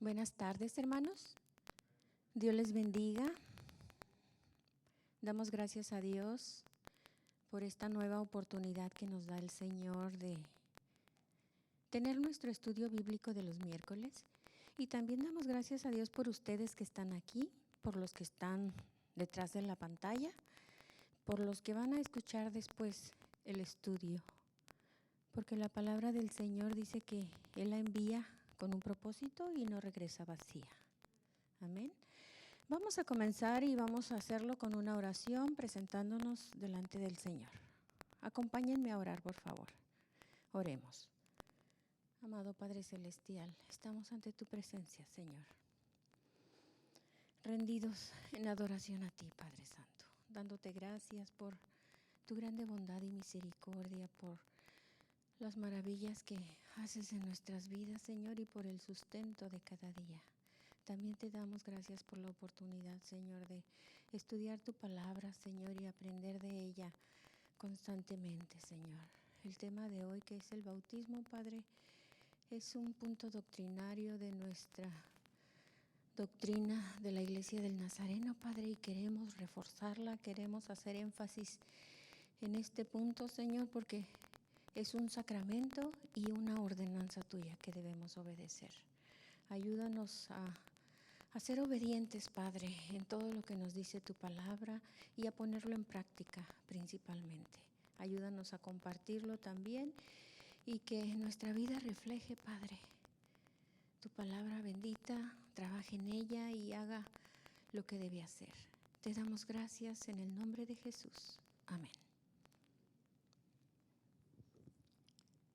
Buenas tardes, hermanos. Dios les bendiga. Damos gracias a Dios por esta nueva oportunidad que nos da el Señor de tener nuestro estudio bíblico de los miércoles. Y también damos gracias a Dios por ustedes que están aquí, por los que están detrás de la pantalla, por los que van a escuchar después el estudio. Porque la palabra del Señor dice que Él la envía con un propósito y no regresa vacía. Amén. Vamos a comenzar y vamos a hacerlo con una oración presentándonos delante del Señor. Acompáñenme a orar, por favor. Oremos. Amado Padre Celestial, estamos ante tu presencia, Señor. Rendidos en adoración a ti, Padre Santo, dándote gracias por tu grande bondad y misericordia, por las maravillas que haces en nuestras vidas, Señor, y por el sustento de cada día. También te damos gracias por la oportunidad, Señor, de estudiar tu palabra, Señor, y aprender de ella constantemente, Señor. El tema de hoy, que es el bautismo, Padre, es un punto doctrinario de nuestra doctrina de la Iglesia del Nazareno, Padre, y queremos reforzarla, queremos hacer énfasis en este punto, Señor, porque es un sacramento y una ordenanza tuya que debemos obedecer. Ayúdanos a ser obedientes, Padre, en todo lo que nos dice tu palabra y a ponerlo en práctica principalmente. Ayúdanos a compartirlo también y que nuestra vida refleje, Padre, tu palabra bendita, trabaje en ella y haga lo que debe hacer. Te damos gracias en el nombre de Jesús. Amén.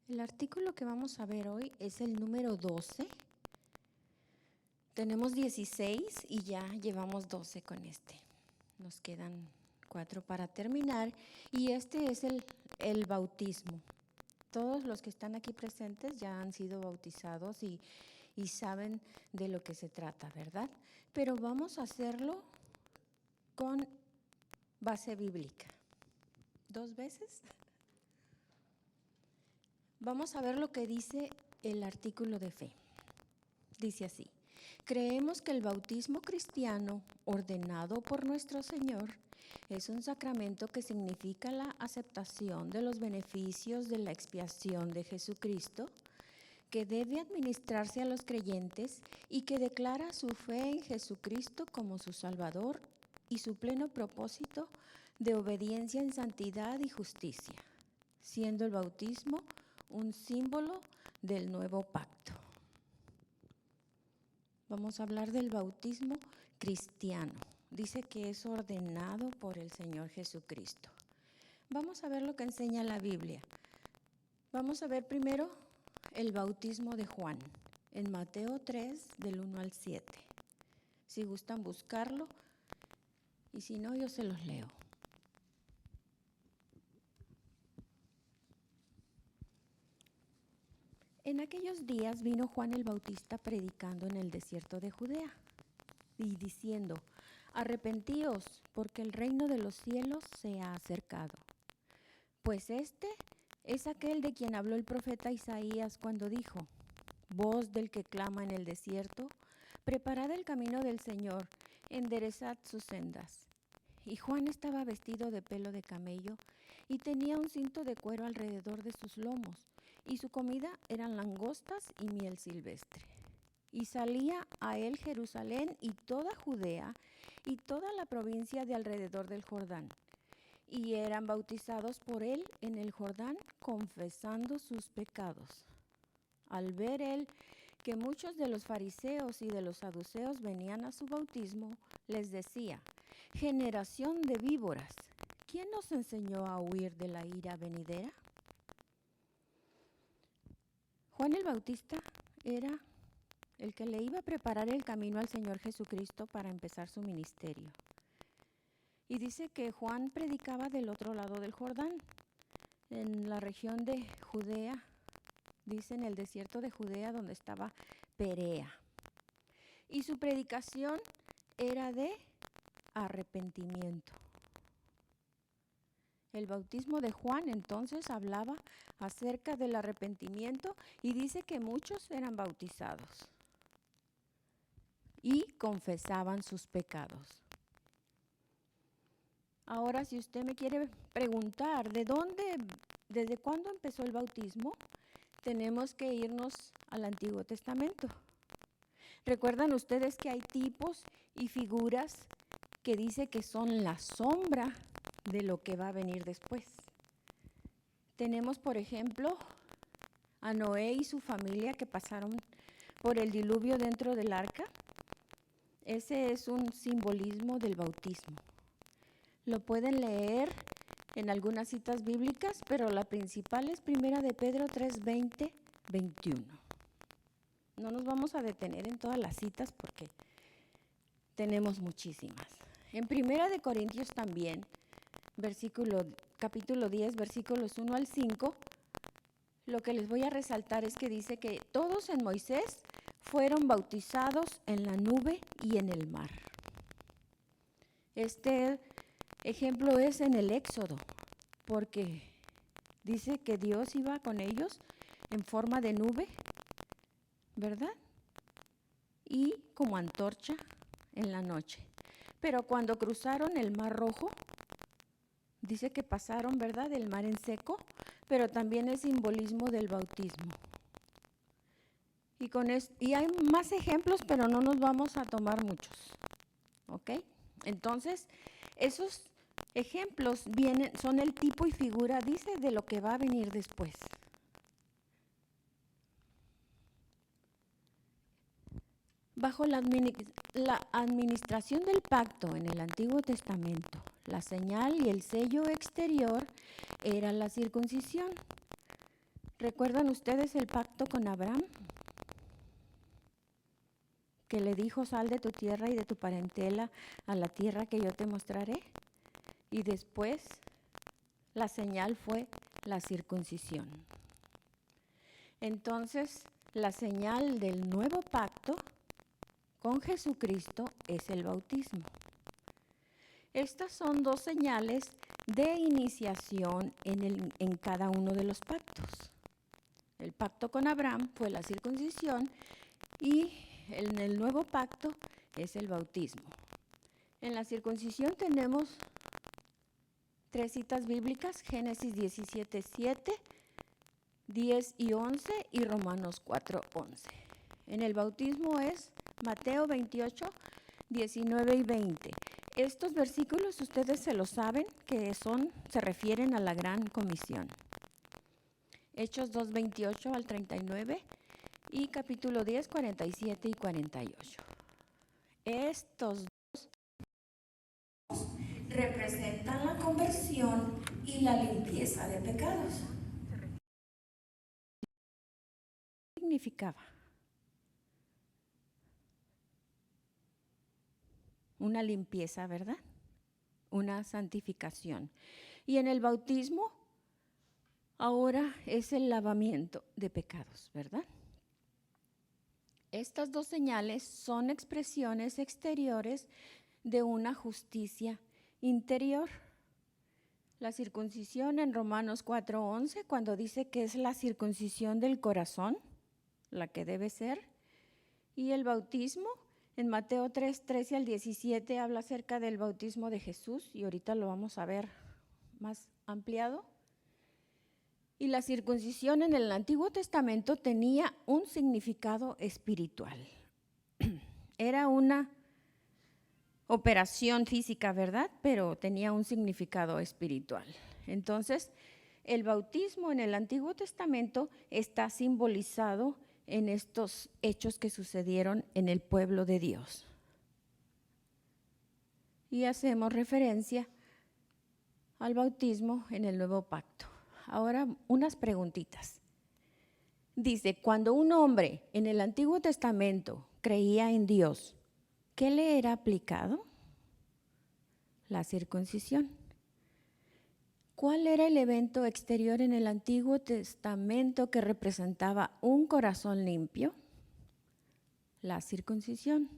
El artículo que vamos a ver hoy es el número 12. Tenemos 16 y ya llevamos 12 con este. Nos quedan 4 para terminar y este es el bautismo. Todos los que están aquí presentes ya han sido bautizados y saben de lo que se trata, ¿verdad? Pero vamos a hacerlo con base bíblica. 2 veces. Vamos a ver lo que dice el artículo de fe. Dice así: creemos que el bautismo cristiano ordenado por nuestro Señor es un sacramento que significa la aceptación de los beneficios de la expiación de Jesucristo, que debe administrarse a los creyentes y que declara su fe en Jesucristo como su Salvador y su pleno propósito de obediencia en santidad y justicia, siendo el bautismo un símbolo del nuevo pacto. Vamos a hablar del bautismo cristiano. Dice que es ordenado por el Señor Jesucristo. Vamos a ver lo que enseña la Biblia. Vamos a ver primero el bautismo de Juan, en Mateo 3, del 1 al 7. Si gustan buscarlo, y si no, yo se los leo. En aquellos días vino Juan el Bautista predicando en el desierto de Judea y diciendo: arrepentíos, porque el reino de los cielos se ha acercado. Pues este es aquel de quien habló el profeta Isaías cuando dijo: voz del que clama en el desierto, preparad el camino del Señor, enderezad sus sendas. Y Juan estaba vestido de pelo de camello y tenía un cinto de cuero alrededor de sus lomos, y su comida eran langostas y miel silvestre. Y salía a él Jerusalén y toda Judea y toda la provincia de alrededor del Jordán, y eran bautizados por él en el Jordán, confesando sus pecados. Al ver él que muchos de los fariseos y de los saduceos venían a su bautismo, les decía: generación de víboras, ¿quién nos enseñó a huir de la ira venidera? Juan el Bautista era el que le iba a preparar el camino al Señor Jesucristo para empezar su ministerio. Y dice que Juan predicaba del otro lado del Jordán, en la región de Judea, dice en el desierto de Judea donde estaba Perea. Y su predicación era de arrepentimiento. El bautismo de Juan entonces hablaba acerca del arrepentimiento y dice que muchos eran bautizados. y confesaban sus pecados. Ahora, si usted me quiere preguntar desde cuándo empezó el bautismo, tenemos que irnos al Antiguo Testamento. ¿Recuerdan ustedes que hay tipos y figuras que dice que son la sombra de lo que va a venir después? Tenemos, por ejemplo, a Noé y su familia que pasaron por el diluvio dentro del arca. Ese es un simbolismo del bautismo. Lo pueden leer en algunas citas bíblicas, pero la principal es 1 de Pedro 3:20, 21. No nos vamos a detener en todas las citas porque tenemos muchísimas. En 1 de Corintios también, capítulo 10, versículos 1 al 5, lo que les voy a resaltar es que dice que todos en Moisés fueron bautizados en la nube y en el mar. Este ejemplo es en el Éxodo, porque dice que Dios iba con ellos en forma de nube, ¿verdad? Y como antorcha en la noche. Pero cuando cruzaron el Mar Rojo, dice que pasaron, ¿verdad?, el mar en seco, pero también es simbolismo del bautismo. Y hay más ejemplos, pero no nos vamos a tomar muchos, ¿ok? Entonces, esos ejemplos son el tipo y figura, dice, de lo que va a venir después. Bajo la administración del pacto en el Antiguo Testamento, la señal y el sello exterior era la circuncisión. ¿Recuerdan ustedes el pacto con Abraham? Que le dijo: sal de tu tierra y de tu parentela a la tierra que yo te mostraré. Y después la señal fue la circuncisión. Entonces, la señal del nuevo pacto con Jesucristo es el bautismo. Estas son dos señales de iniciación en cada uno de los pactos. El pacto con Abraham fue la circuncisión y en el nuevo pacto es el bautismo. En la circuncisión tenemos 3 citas bíblicas: Génesis 17:7, 10 y 11 y Romanos 4:11. En el bautismo es Mateo 28, 19 y 20. Estos versículos ustedes se los saben, que se refieren a la gran comisión. Hechos 2, 28 al 39 y capítulo 10, 47 y 48. Estos dos representan la conversión y la limpieza de pecados. ¿Qué significaba? Una limpieza, ¿verdad? Una santificación. Y en el bautismo, ahora es el lavamiento de pecados, ¿verdad? Estas dos señales son expresiones exteriores de una justicia interior. La circuncisión en Romanos 4:11, cuando dice que es la circuncisión del corazón, la que debe ser, y el bautismo en Mateo 3, 13 al 17 habla acerca del bautismo de Jesús, y ahorita lo vamos a ver más ampliado. Y la circuncisión en el Antiguo Testamento tenía un significado espiritual. Era una operación física, ¿verdad? Pero tenía un significado espiritual. Entonces, el bautismo en el Antiguo Testamento está simbolizado en estos hechos que sucedieron en el pueblo de Dios. Y hacemos referencia al bautismo en el Nuevo Pacto. Ahora, unas preguntitas. Dice, cuando un hombre en el Antiguo Testamento creía en Dios, ¿qué le era aplicado? La circuncisión. ¿Cuál era el evento exterior en el Antiguo Testamento que representaba un corazón limpio? La circuncisión.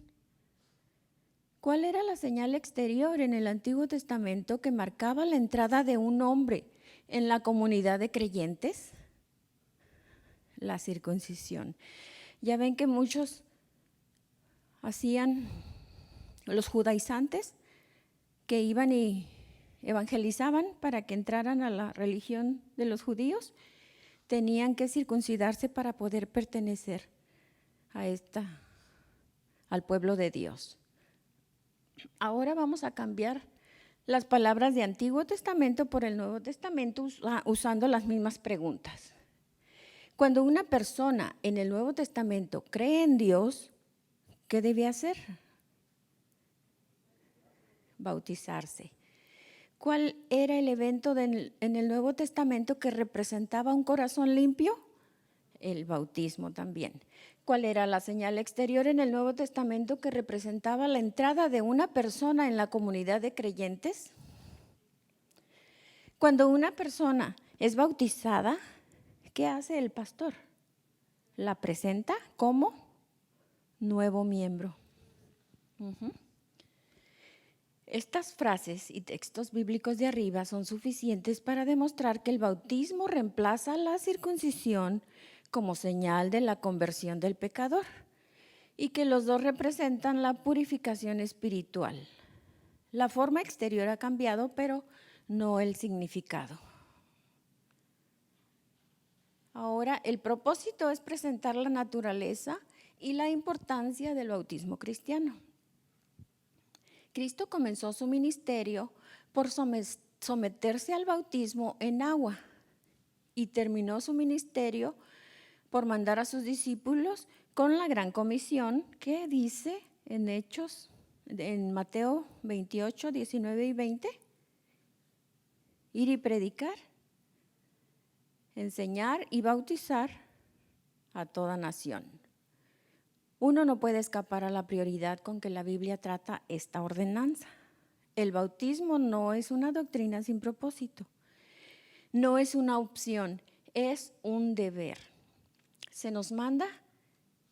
¿Cuál era la señal exterior en el Antiguo Testamento que marcaba la entrada de un hombre en la comunidad de creyentes? La circuncisión. Ya ven que hacían los judaizantes que iban y evangelizaban para que entraran a la religión de los judíos, tenían que circuncidarse para poder pertenecer al pueblo de Dios. Ahora vamos a cambiar las palabras de Antiguo Testamento por el Nuevo Testamento usando las mismas preguntas. Cuando una persona en el Nuevo Testamento cree en Dios, ¿qué debe hacer? Bautizarse. ¿Cuál era el evento en el Nuevo Testamento que representaba un corazón limpio? El bautismo también. ¿Cuál era la señal exterior en el Nuevo Testamento que representaba la entrada de una persona en la comunidad de creyentes? Cuando una persona es bautizada, ¿qué hace el pastor? La presenta como nuevo miembro. Estas frases y textos bíblicos de arriba son suficientes para demostrar que el bautismo reemplaza la circuncisión como señal de la conversión del pecador y que los dos representan la purificación espiritual. La forma exterior ha cambiado, pero no el significado. Ahora, el propósito es presentar la naturaleza y la importancia del bautismo cristiano. Cristo comenzó su ministerio por someterse al bautismo en agua y terminó su ministerio por mandar a sus discípulos con la gran comisión que dice en Hechos, en Mateo 28, 19 y 20, ir y predicar, enseñar y bautizar a toda nación. Uno no puede escapar a la prioridad con que la Biblia trata esta ordenanza. El bautismo no es una doctrina sin propósito, no es una opción, es un deber. Se nos manda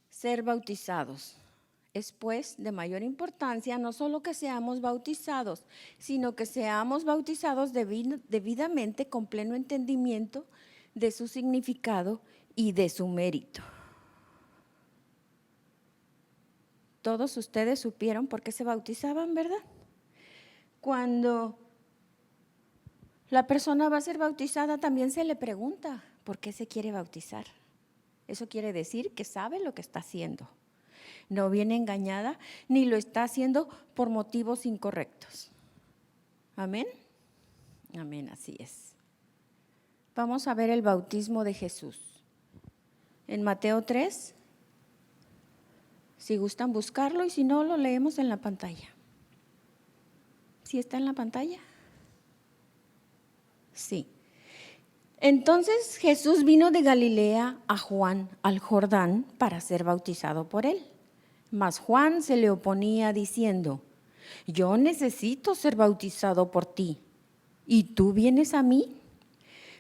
ser bautizados. Es pues de mayor importancia no solo que seamos bautizados, sino que seamos bautizados debidamente con pleno entendimiento de su significado y de su mérito. Todos ustedes supieron por qué se bautizaban, ¿verdad? Cuando la persona va a ser bautizada, también se le pregunta por qué se quiere bautizar. Eso quiere decir que sabe lo que está haciendo. No viene engañada ni lo está haciendo por motivos incorrectos. ¿Amén? Amén, así es. Vamos a ver el bautismo de Jesús. En Mateo 3, si gustan buscarlo y si no, lo leemos en la pantalla. ¿Sí está en la pantalla? Sí. Entonces Jesús vino de Galilea a Juan al Jordán para ser bautizado por él. Mas Juan se le oponía diciendo: yo necesito ser bautizado por ti, ¿y tú vienes a mí?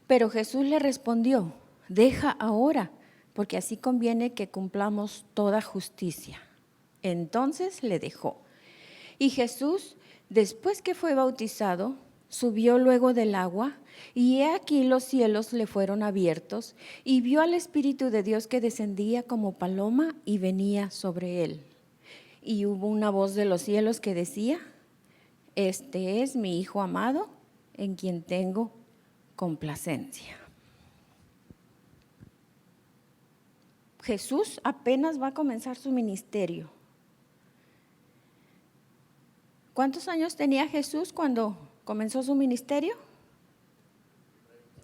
Pero Jesús le respondió: deja ahora, porque así conviene que cumplamos toda justicia. Entonces le dejó. Y Jesús, después que fue bautizado, subió luego del agua, y he aquí los cielos le fueron abiertos, y vio al Espíritu de Dios que descendía como paloma y venía sobre él. Y hubo una voz de los cielos que decía: este es mi Hijo amado, en quien tengo complacencia. Jesús apenas va a comenzar su ministerio. ¿Cuántos años tenía Jesús cuando comenzó su ministerio?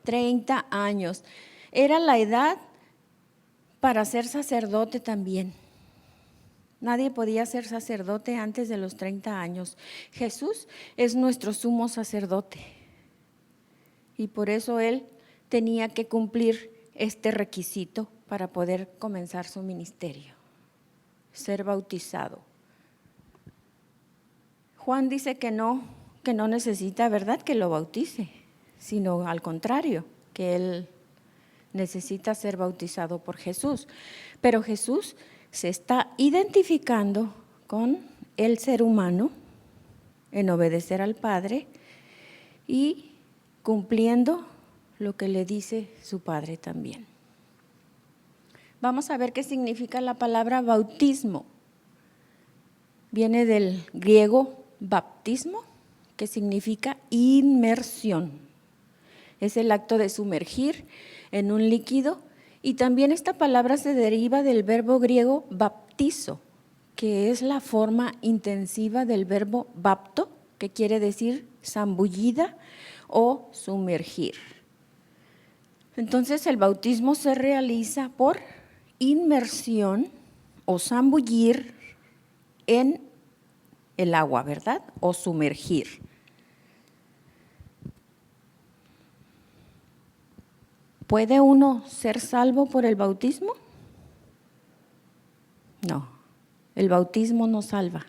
30 años. Era la edad para ser sacerdote también. Nadie podía ser sacerdote antes de los 30 años. Jesús es nuestro sumo sacerdote. Y por eso Él tenía que cumplir este requisito para poder comenzar su ministerio: ser bautizado. Juan dice que no necesita, ¿verdad?, que lo bautice, sino al contrario, que él necesita ser bautizado por Jesús. Pero Jesús se está identificando con el ser humano en obedecer al Padre y cumpliendo lo que le dice su Padre también. Vamos a ver qué significa la palabra bautismo. viene del griego baptismo, que significa inmersión. Es el acto de sumergir en un líquido, y también esta palabra se deriva del verbo griego baptizo, que es la forma intensiva del verbo bapto, que quiere decir zambullida o sumergir. Entonces el bautismo se realiza por inmersión o zambullir en el agua, ¿verdad? O sumergir. ¿Puede uno ser salvo por el bautismo? No, el bautismo no salva.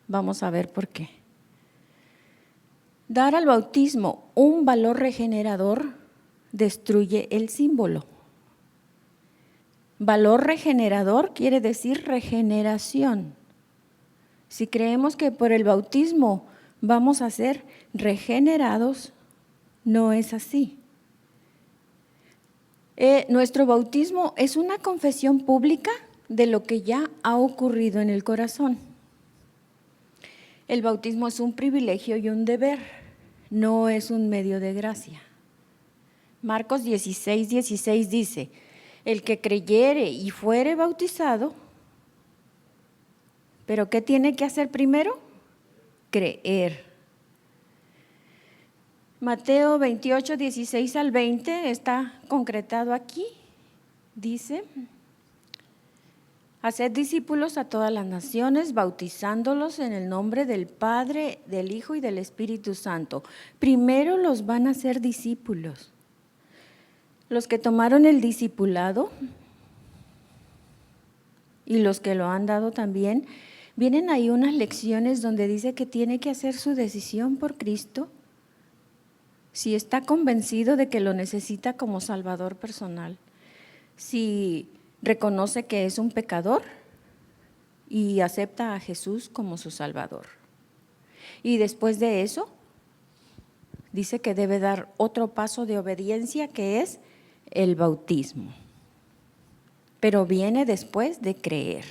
Vamos a ver por qué. Dar al bautismo un valor regenerador destruye el símbolo. Valor regenerador quiere decir regeneración. Si creemos que por el bautismo vamos a ser regenerados, no es así. Nuestro bautismo es una confesión pública de lo que ya ha ocurrido en el corazón. El bautismo es un privilegio y un deber, no es un medio de gracia. Marcos 16:16 dice: el que creyere y fuere bautizado, ¿pero qué tiene que hacer primero? Creer. Mateo 28:16 al 20 está concretado aquí. Dice: haced discípulos a todas las naciones, bautizándolos en el nombre del Padre, del Hijo y del Espíritu Santo. Primero los van a hacer discípulos. Los que tomaron el discipulado y los que lo han dado también, vienen ahí unas lecciones donde dice que tiene que hacer su decisión por Cristo, si está convencido de que lo necesita como Salvador personal, si reconoce que es un pecador y acepta a Jesús como su Salvador. Y después de eso, dice que debe dar otro paso de obediencia, que es el bautismo. Pero viene después de creer.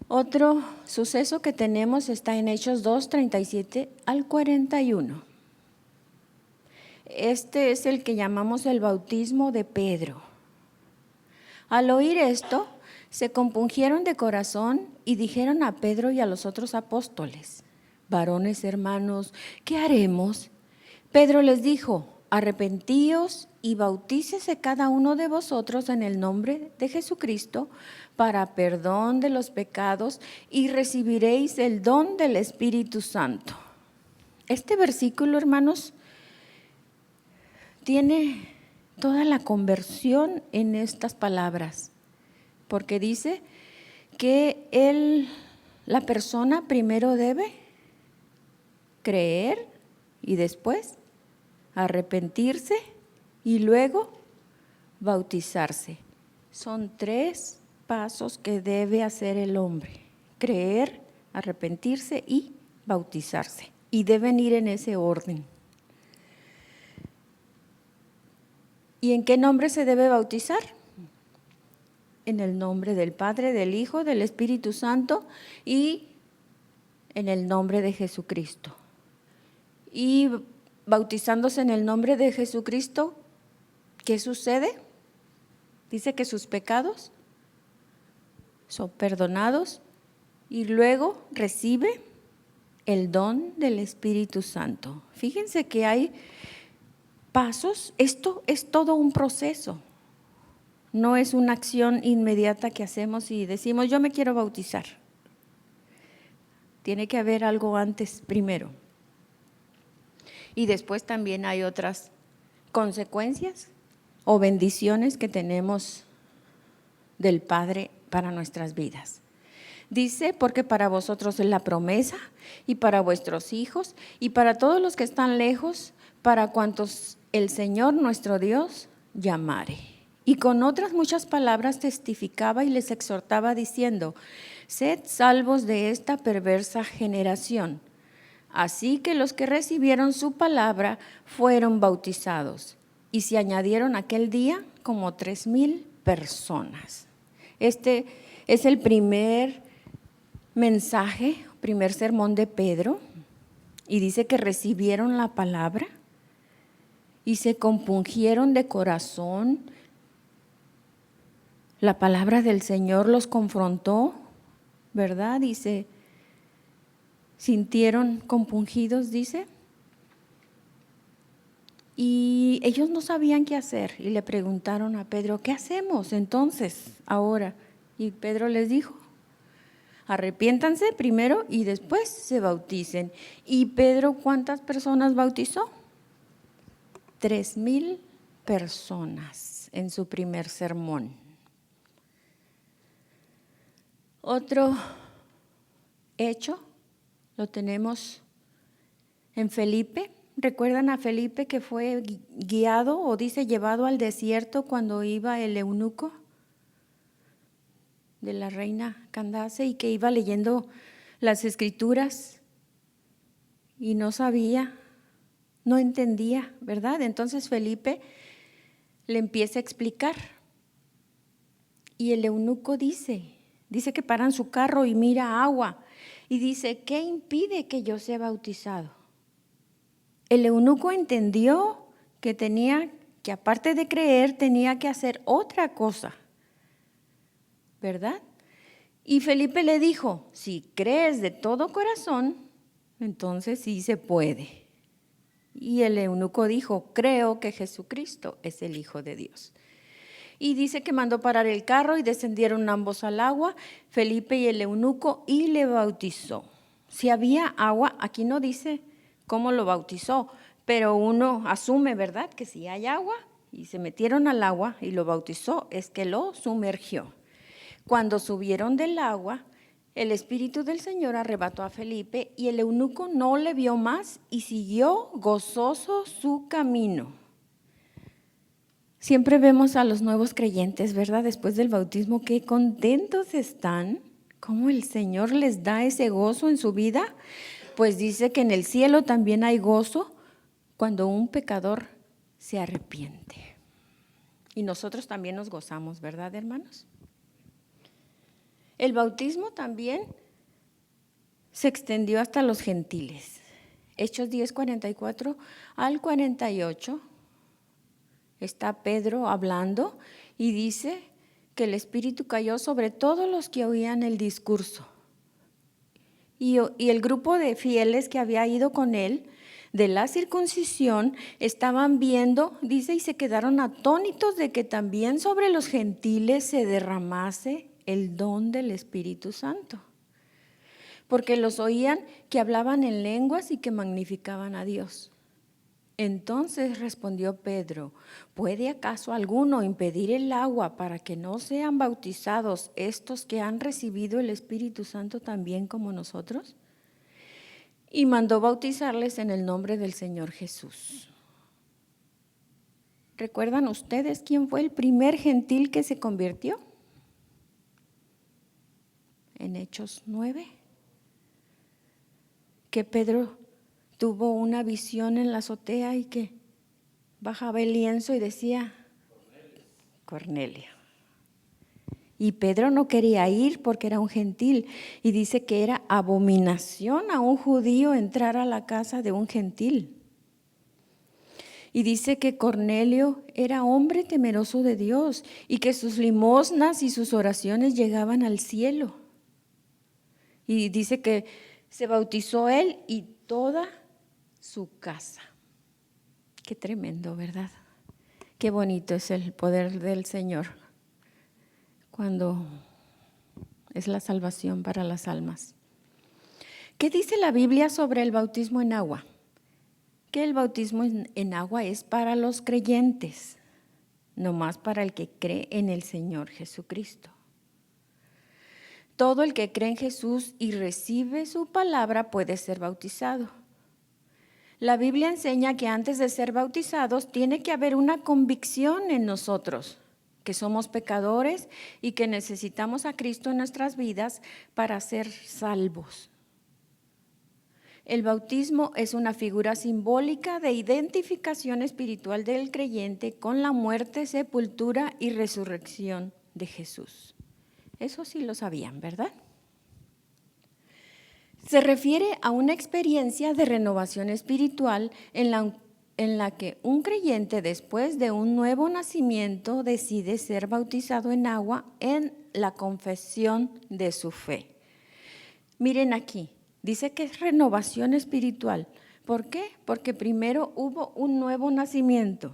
Otro suceso que tenemos está en Hechos 2:37 al 41. Este es el que llamamos el bautismo de Pedro. Al oír esto, se compungieron de corazón y dijeron a Pedro y a los otros apóstoles: varones hermanos, ¿qué haremos? Pedro les dijo: arrepentíos y bautícese cada uno de vosotros en el nombre de Jesucristo para perdón de los pecados y recibiréis el don del Espíritu Santo. Este versículo, hermanos, tiene toda la conversión en estas palabras, porque dice que la persona primero debe creer y después arrepentirse y luego bautizarse. Son 3 pasos que debe hacer el hombre: creer, arrepentirse y bautizarse, y deben ir en ese orden. ¿Y en qué nombre se debe bautizar? En el nombre del Padre, del Hijo, del Espíritu Santo y en el nombre de Jesucristo. Y bautizándose en el nombre de Jesucristo, ¿qué sucede? Dice que sus pecados son perdonados y luego recibe el don del Espíritu Santo. Fíjense que hay pasos, esto es todo un proceso, no es una acción inmediata que hacemos y decimos: yo me quiero bautizar. Tiene que haber algo antes primero. Y después también hay otras consecuencias o bendiciones que tenemos del Padre para nuestras vidas. Dice: porque para vosotros es la promesa, y para vuestros hijos, y para todos los que están lejos, para cuantos el Señor nuestro Dios llamare. Y con otras muchas palabras testificaba y les exhortaba diciendo: sed salvos de esta perversa generación. Así que los que recibieron su palabra fueron bautizados, y se añadieron aquel día como 3,000 personas. Este es el primer mensaje, primer sermón de Pedro, y dice que recibieron la palabra y se compungieron de corazón. La palabra del Señor los confrontó, ¿verdad? Y se sintieron compungidos, dice. Y ellos no sabían qué hacer y le preguntaron a Pedro, ¿qué hacemos entonces ahora? Y Pedro les dijo, arrepiéntanse primero y después se bauticen. ¿Y Pedro cuántas personas bautizó? 3,000 personas en su primer sermón. Otro hecho lo tenemos en Felipe. ¿Recuerdan a Felipe que fue guiado o dice llevado al desierto cuando iba el eunuco de la reina Candace y que iba leyendo las escrituras y no sabía, no entendía, ¿verdad? Entonces Felipe le empieza a explicar y el eunuco dice que paran su carro y mira agua y dice, ¿qué impide que yo sea bautizado? El eunuco entendió que aparte de creer, tenía que hacer otra cosa, ¿verdad? Y Felipe le dijo, si crees de todo corazón, entonces sí se puede. Y el eunuco dijo, creo que Jesucristo es el Hijo de Dios. Y dice que mandó parar el carro y descendieron ambos al agua, Felipe y el eunuco, y le bautizó. Si había agua, aquí no dice cómo lo bautizó, pero uno asume, ¿verdad?, que si hay agua y se metieron al agua y lo bautizó, es que lo sumergió. Cuando subieron del agua, el Espíritu del Señor arrebató a Felipe y el eunuco no le vio más y siguió gozoso su camino. Siempre vemos a los nuevos creyentes, ¿verdad? Después del bautismo, qué contentos están, cómo el Señor les da ese gozo en su vida. Pues dice que en el cielo también hay gozo cuando un pecador se arrepiente. Y nosotros también nos gozamos, ¿verdad, hermanos? El bautismo también se extendió hasta los gentiles. Hechos 10, 44 al 48. Está Pedro hablando y dice que el Espíritu cayó sobre todos los que oían el discurso. Y el grupo de fieles que había ido con él de la circuncisión estaban viendo, dice, y se quedaron atónitos de que también sobre los gentiles se derramase el don del Espíritu Santo. Porque los oían que hablaban en lenguas y que magnificaban a Dios. Entonces respondió Pedro, ¿puede acaso alguno impedir el agua para que no sean bautizados estos que han recibido el Espíritu Santo también como nosotros? Y mandó bautizarles en el nombre del Señor Jesús. ¿Recuerdan ustedes quién fue el primer gentil que se convirtió? En Hechos 9. Que Pedro tuvo una visión en la azotea y que bajaba el lienzo y decía, Cornelio. Y Pedro no quería ir porque era un gentil y dice que era abominación a un judío entrar a la casa de un gentil. Y dice que Cornelio era hombre temeroso de Dios y que sus limosnas y sus oraciones llegaban al cielo. Y dice que se bautizó él y toda su casa. Qué tremendo, ¿verdad? Qué bonito es el poder del Señor cuando es la salvación para las almas. ¿Qué dice la Biblia sobre el bautismo en agua? Que el bautismo en agua es para los creyentes, no más para el que cree en el Señor Jesucristo. Todo el que cree en Jesús y recibe su palabra puede ser bautizado. La Biblia enseña que antes de ser bautizados tiene que haber una convicción en nosotros, que somos pecadores y que necesitamos a Cristo en nuestras vidas para ser salvos. El bautismo es una figura simbólica de identificación espiritual del creyente con la muerte, sepultura y resurrección de Jesús. Eso sí lo sabían, ¿verdad? Se refiere a una experiencia de renovación espiritual en la que un creyente después de un nuevo nacimiento decide ser bautizado en agua en la confesión de su fe. Miren aquí, dice que es renovación espiritual. ¿Por qué? Porque primero hubo un nuevo nacimiento.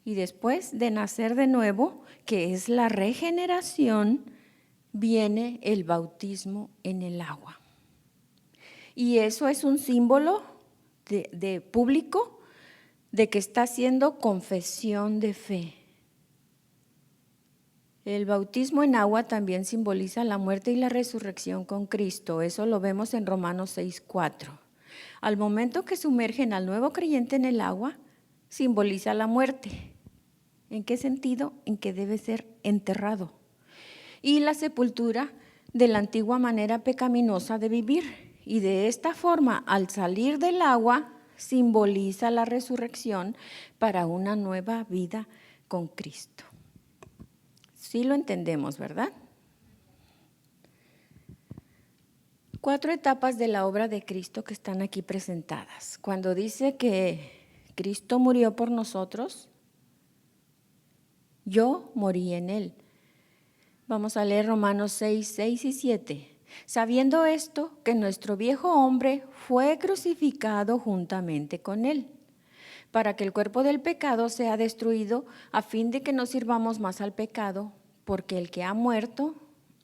Y después de nacer de nuevo, que es la regeneración, viene el bautismo en el agua. Y eso es un símbolo de público de que está haciendo confesión de fe. El bautismo en agua también simboliza la muerte y la resurrección con Cristo. Eso lo vemos en Romanos 6:4. Al momento que sumergen al nuevo creyente en el agua, simboliza la muerte. ¿En qué sentido? En que debe ser enterrado. Y la sepultura de la antigua manera pecaminosa de vivir. Y de esta forma, al salir del agua, simboliza la resurrección para una nueva vida con Cristo. Sí lo entendemos, ¿verdad? 4 etapas de la obra de Cristo que están aquí presentadas. Cuando dice que Cristo murió por nosotros, yo morí en Él. Vamos a leer Romanos 6 y 7. Sabiendo esto, que nuestro viejo hombre fue crucificado juntamente con Él, para que el cuerpo del pecado sea destruido, a fin de que no sirvamos más al pecado, porque el que ha muerto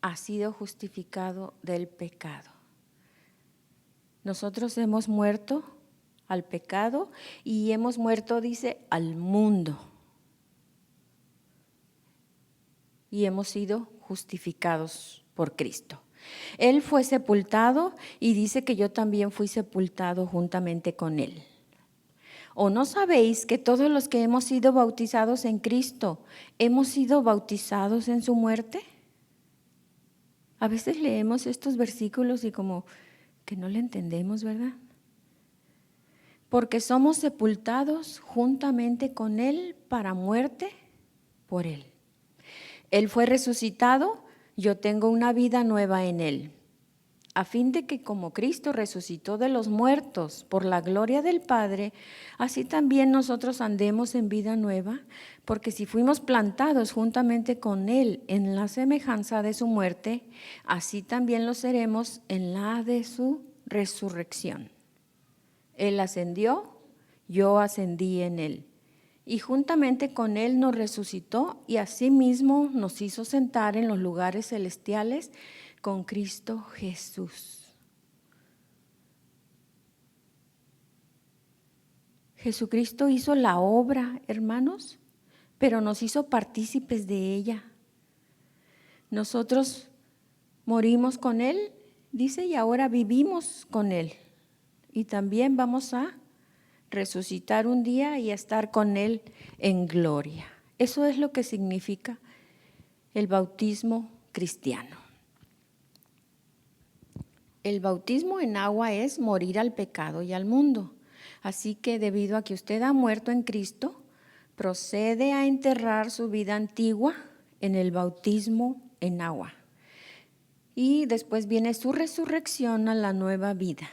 ha sido justificado del pecado. Nosotros hemos muerto al pecado y hemos muerto, dice, al mundo. Y hemos sido justificados por Cristo. Él fue sepultado y dice que yo también fui sepultado juntamente con Él. ¿O no sabéis que todos los que hemos sido bautizados en Cristo, hemos sido bautizados en su muerte? A veces leemos estos versículos y como que no le entendemos, ¿verdad? Porque somos sepultados juntamente con Él para muerte por Él. Él fue resucitado, yo tengo una vida nueva en Él, a fin de que como Cristo resucitó de los muertos por la gloria del Padre, así también nosotros andemos en vida nueva, porque si fuimos plantados juntamente con Él en la semejanza de su muerte, así también lo seremos en la de su resurrección. Él ascendió, yo ascendí en Él. Y juntamente con Él nos resucitó y asimismo nos hizo sentar en los lugares celestiales con Cristo Jesús. Jesucristo hizo la obra, hermanos, pero nos hizo partícipes de ella. Nosotros morimos con Él, dice, y ahora vivimos con Él. Y también vamos a resucitar un día y estar con Él en gloria. Eso es lo que significa el bautismo cristiano. El bautismo en agua es morir al pecado y al mundo. Así que debido a que usted ha muerto en Cristo, procede a enterrar su vida antigua en el bautismo en agua. Y después viene su resurrección a la nueva vida.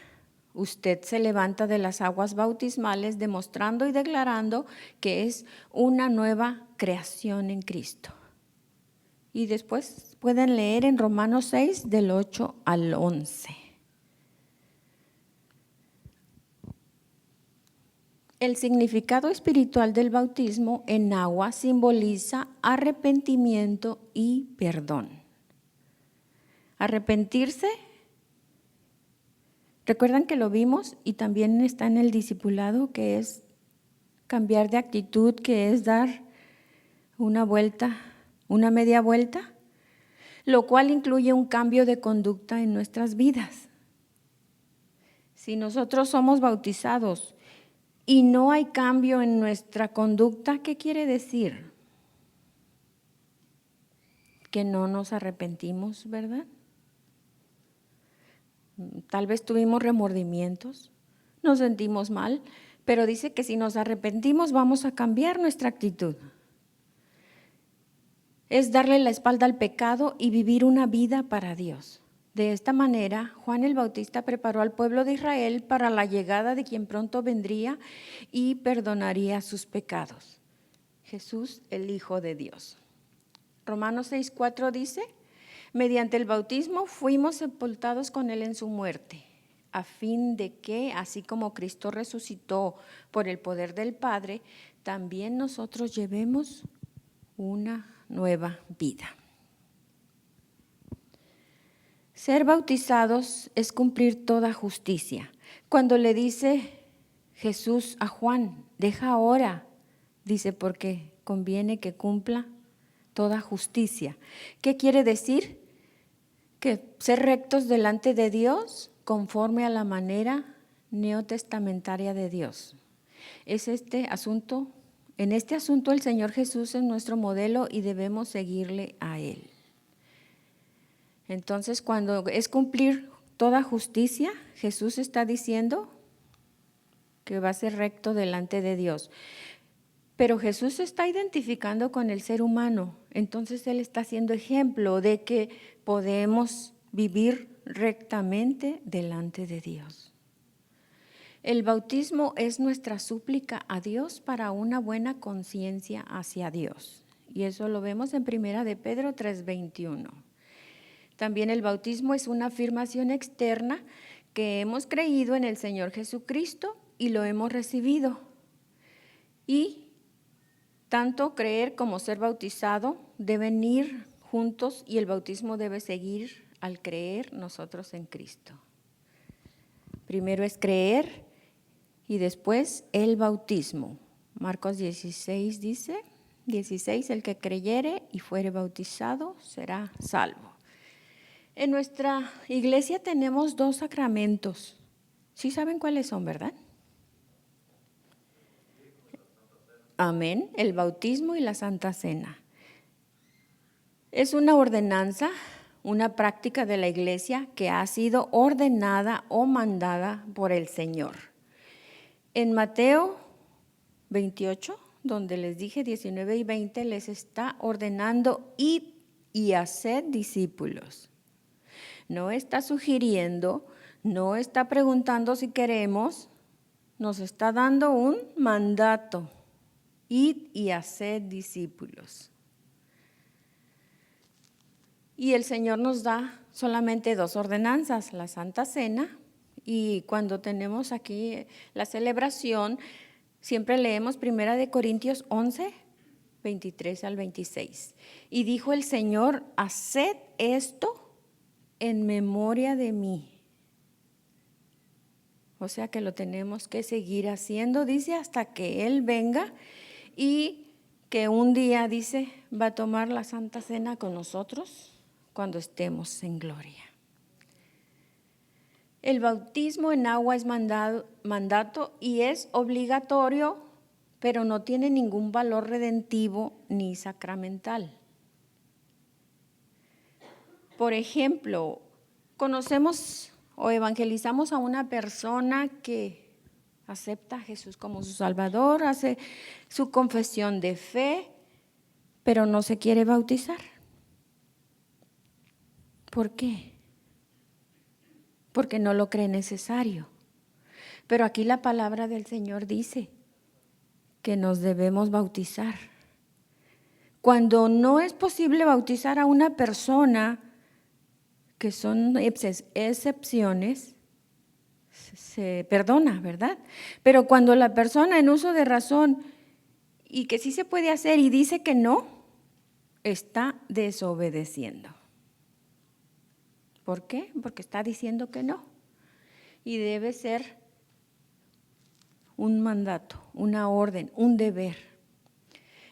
Usted se levanta de las aguas bautismales demostrando y declarando que es una nueva creación en Cristo. Y después pueden leer en Romanos 6 del 8 al 11. El significado espiritual del bautismo en agua simboliza arrepentimiento y perdón. Arrepentirse, recuerdan que lo vimos y también está en el discipulado, que es cambiar de actitud, que es dar una vuelta, una media vuelta, lo cual incluye un cambio de conducta en nuestras vidas. Si nosotros somos bautizados y no hay cambio en nuestra conducta, ¿qué quiere decir? Que no nos arrepentimos, ¿verdad? Tal vez tuvimos remordimientos, nos sentimos mal, pero dice que si nos arrepentimos vamos a cambiar nuestra actitud. es darle la espalda al pecado y vivir una vida para Dios. De esta manera, Juan el Bautista preparó al pueblo de Israel para la llegada de quien pronto vendría y perdonaría sus pecados. Jesús, el Hijo de Dios. Romanos 6:4 dice: mediante el bautismo fuimos sepultados con él en su muerte, a fin de que, así como Cristo resucitó por el poder del Padre, también nosotros llevemos una nueva vida. Ser bautizados es cumplir toda justicia. Cuando le dice Jesús a Juan, deja ahora, dice porque conviene que cumpla toda justicia. ¿Qué quiere decir? Que ser rectos delante de Dios conforme a la manera neotestamentaria de Dios. En este asunto el Señor Jesús es nuestro modelo y debemos seguirle a Él. Entonces, cuando es cumplir toda justicia, Jesús está diciendo que va a ser recto delante de Dios. Pero Jesús se está identificando con el ser humano, entonces Él está haciendo ejemplo de que podemos vivir rectamente delante de Dios. El bautismo es nuestra súplica a Dios para una buena conciencia hacia Dios. Y eso lo vemos en 1 de Pedro 3:21. También el bautismo es una afirmación externa que hemos creído en el Señor Jesucristo y lo hemos recibido. Y tanto creer como ser bautizado deben ir juntos y el bautismo debe seguir al creer nosotros en Cristo. Primero es creer y después el bautismo. Marcos 16 dice, 16, el que creyere y fuere bautizado será salvo. En nuestra iglesia tenemos 2 sacramentos. ¿Sí saben cuáles son, verdad? Amén, el bautismo y la Santa Cena. Es una ordenanza, una práctica de la iglesia que ha sido ordenada o mandada por el Señor. En Mateo 28, donde les dije 19 y 20, les está ordenando id y haced discípulos. No está sugiriendo, no está preguntando si queremos, nos está dando un mandato. Id y haced discípulos. Y el Señor nos da solamente 2 ordenanzas, la Santa Cena, y cuando tenemos aquí la celebración, siempre leemos 1 de Corintios 11, 23 al 26. Y dijo el Señor, haced esto en memoria de mí. O sea que lo tenemos que seguir haciendo, dice, hasta que Él venga y que un día, dice, va a tomar la Santa Cena con nosotros cuando estemos en gloria. El bautismo en agua es mandato y es obligatorio, pero no tiene ningún valor redentivo ni sacramental. Por ejemplo, conocemos o evangelizamos a una persona que acepta a Jesús como su Salvador, hace su confesión de fe, pero no se quiere bautizar. ¿Por qué? Porque no lo cree necesario. Pero aquí la palabra del Señor dice que nos debemos bautizar. Cuando no es posible bautizar a una persona, que son excepciones, se perdona, ¿verdad? Pero cuando la persona en uso de razón y que sí se puede hacer y dice que no, está desobedeciendo. ¿Por qué? Porque está diciendo que no. Y debe ser un mandato, una orden, un deber.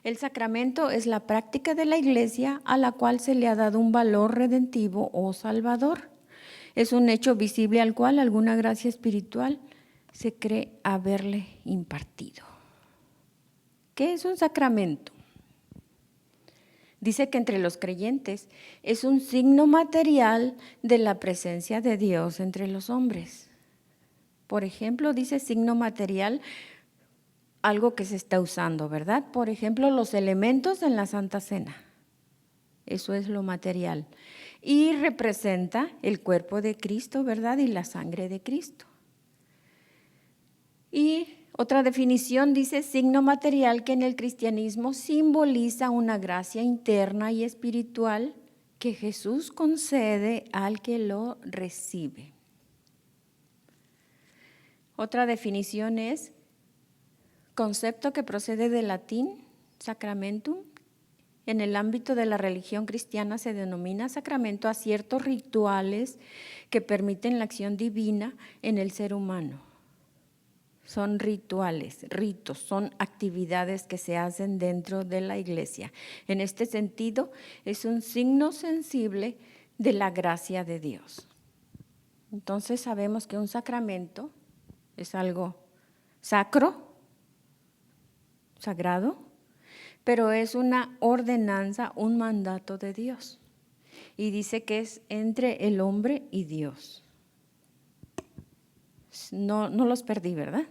El sacramento es la práctica de la iglesia a la cual se le ha dado un valor redentivo o salvador. Es un hecho visible al cual alguna gracia espiritual se cree haberle impartido. ¿Qué es un sacramento? Dice que entre los creyentes es un signo material de la presencia de Dios entre los hombres. Por ejemplo, dice signo material, algo que se está usando, ¿verdad? Por ejemplo, los elementos en la Santa Cena. Eso es lo material. Y representa el cuerpo de Cristo, ¿verdad? Y la sangre de Cristo. Y otra definición dice, signo material que en el cristianismo simboliza una gracia interna y espiritual que Jesús concede al que lo recibe. Otra definición es concepto que procede del latín, sacramentum. En el ámbito de la religión cristiana se denomina sacramento a ciertos rituales que permiten la acción divina en el ser humano. Son rituales, ritos, son actividades que se hacen dentro de la iglesia. En este sentido, es un signo sensible de la gracia de Dios. Entonces sabemos que un sacramento es algo sacro, sagrado, pero es una ordenanza, un mandato de Dios. Y dice que es entre el hombre y Dios. No los perdí, ¿verdad?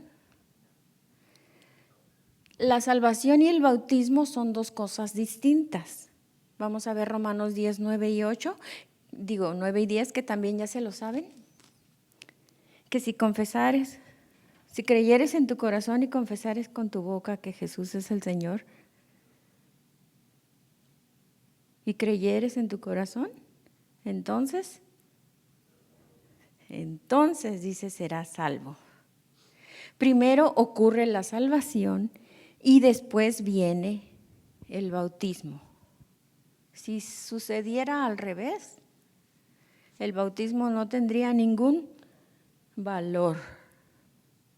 La salvación y el bautismo son dos cosas distintas. Vamos a ver Romanos 10, 9 y 8. 9 y 10, que también ya se lo saben. Que si creyeres en tu corazón y confesares con tu boca que Jesús es el Señor, y creyeres en tu corazón, entonces dice, serás salvo. Primero ocurre la salvación y después viene el bautismo. Si sucediera al revés, el bautismo no tendría ningún valor,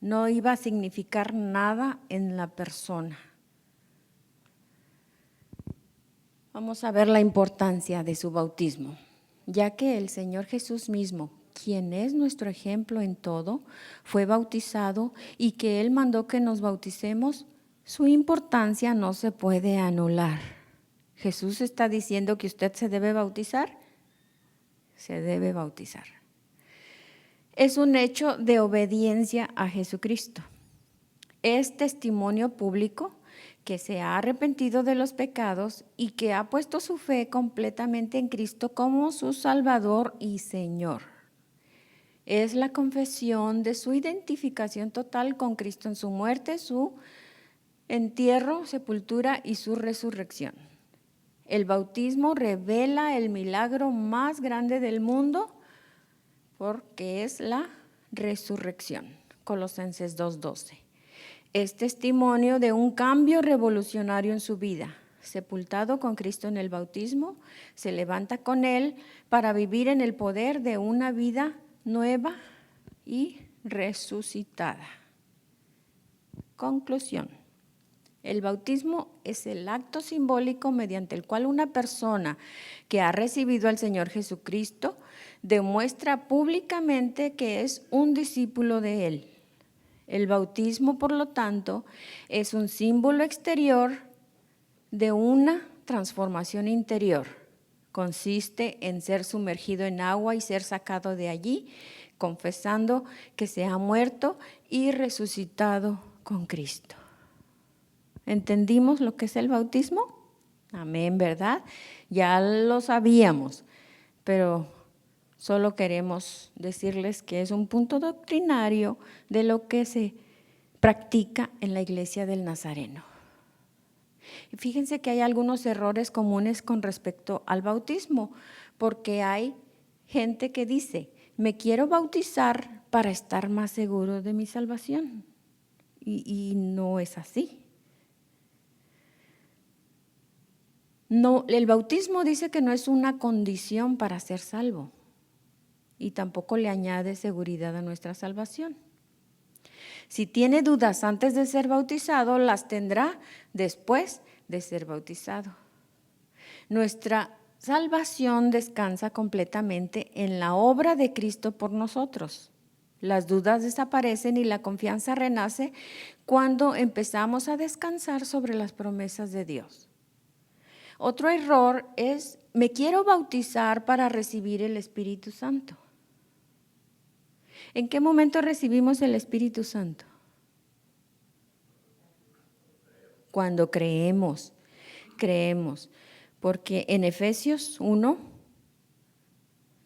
no iba a significar nada en la persona. Vamos a ver la importancia de su bautismo, ya que el Señor Jesús mismo, quien es nuestro ejemplo en todo, fue bautizado y que Él mandó que nos bauticemos, su importancia no se puede anular. Jesús está diciendo que usted se debe bautizar, se debe bautizar. Es un hecho de obediencia a Jesucristo. Es testimonio público que se ha arrepentido de los pecados y que ha puesto su fe completamente en Cristo como su Salvador y Señor. Es la confesión de su identificación total con Cristo en su muerte, su entierro, sepultura y su resurrección. El bautismo revela el milagro más grande del mundo porque es la resurrección. Colosenses 2:12. Es testimonio de un cambio revolucionario en su vida. Sepultado con Cristo en el bautismo, se levanta con Él para vivir en el poder de una vida nueva y resucitada. Conclusión. El bautismo es el acto simbólico mediante el cual una persona que ha recibido al Señor Jesucristo demuestra públicamente que es un discípulo de Él. El bautismo, por lo tanto, es un símbolo exterior de una transformación interior. Consiste en ser sumergido en agua y ser sacado de allí, confesando que se ha muerto y resucitado con Cristo. ¿Entendimos lo que es el bautismo? Amén, ¿verdad? Ya lo sabíamos, pero solo queremos decirles que es un punto doctrinario de lo que se practica en la Iglesia del Nazareno. Y fíjense que hay algunos errores comunes con respecto al bautismo, porque hay gente que dice, me quiero bautizar para estar más seguro de mi salvación. Y no es así. No, el bautismo dice que no es una condición para ser salvo y tampoco le añade seguridad a nuestra salvación. Si tiene dudas antes de ser bautizado, las tendrá después de ser bautizado. Nuestra salvación descansa completamente en la obra de Cristo por nosotros. Las dudas desaparecen y la confianza renace cuando empezamos a descansar sobre las promesas de Dios. Otro error es, me quiero bautizar para recibir el Espíritu Santo. ¿En qué momento recibimos el Espíritu Santo? Cuando creemos. Porque en Efesios 1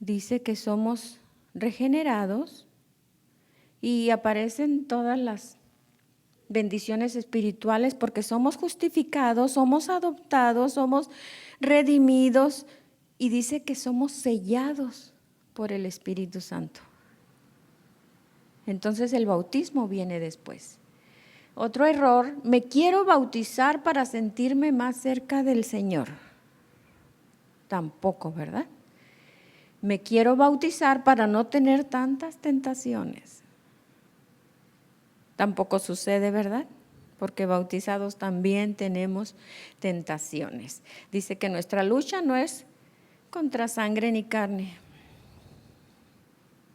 dice que somos regenerados y aparecen todas las bendiciones espirituales porque somos justificados, somos adoptados, somos redimidos y dice que somos sellados por el Espíritu Santo. Entonces el bautismo viene después. Otro error, me quiero bautizar para sentirme más cerca del Señor. Tampoco, ¿verdad? Me quiero bautizar para no tener tantas tentaciones. Tampoco sucede, ¿verdad? Porque bautizados también tenemos tentaciones. Dice que nuestra lucha no es contra sangre ni carne.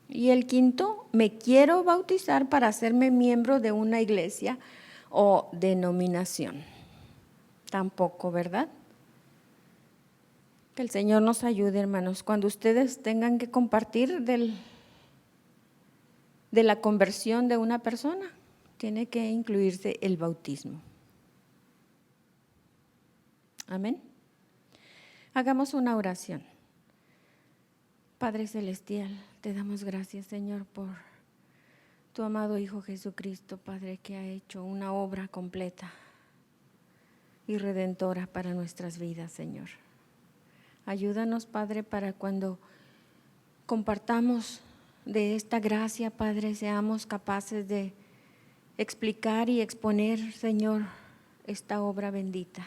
Y el quinto, me quiero bautizar para hacerme miembro de una iglesia o denominación. Tampoco, ¿verdad? Que el Señor nos ayude, hermanos. Cuando ustedes tengan que compartir de la conversión de una persona, tiene que incluirse el bautismo. Amén. Hagamos una oración. Padre Celestial, te damos gracias, Señor, por tu amado Hijo Jesucristo, Padre, que ha hecho una obra completa y redentora para nuestras vidas, Señor. Ayúdanos, Padre, para cuando compartamos de esta gracia, Padre, seamos capaces de explicar y exponer, Señor, esta obra bendita.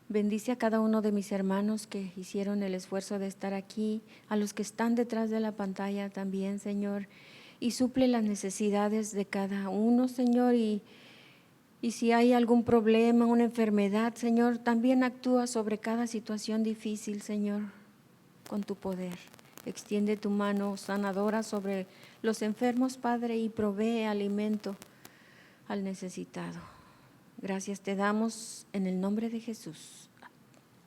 Bendice a cada uno de mis hermanos que hicieron el esfuerzo de estar aquí, a los que están detrás de la pantalla también, Señor, y suple las necesidades de cada uno, Señor, y si hay algún problema, una enfermedad, Señor, también actúa sobre cada situación difícil, Señor, con tu poder. Extiende tu mano sanadora sobre los enfermos, Padre, y provee alimento al necesitado. Gracias te damos en el nombre de Jesús.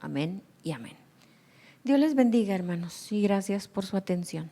Amén y amén. Dios les bendiga, hermanos, y gracias por su atención.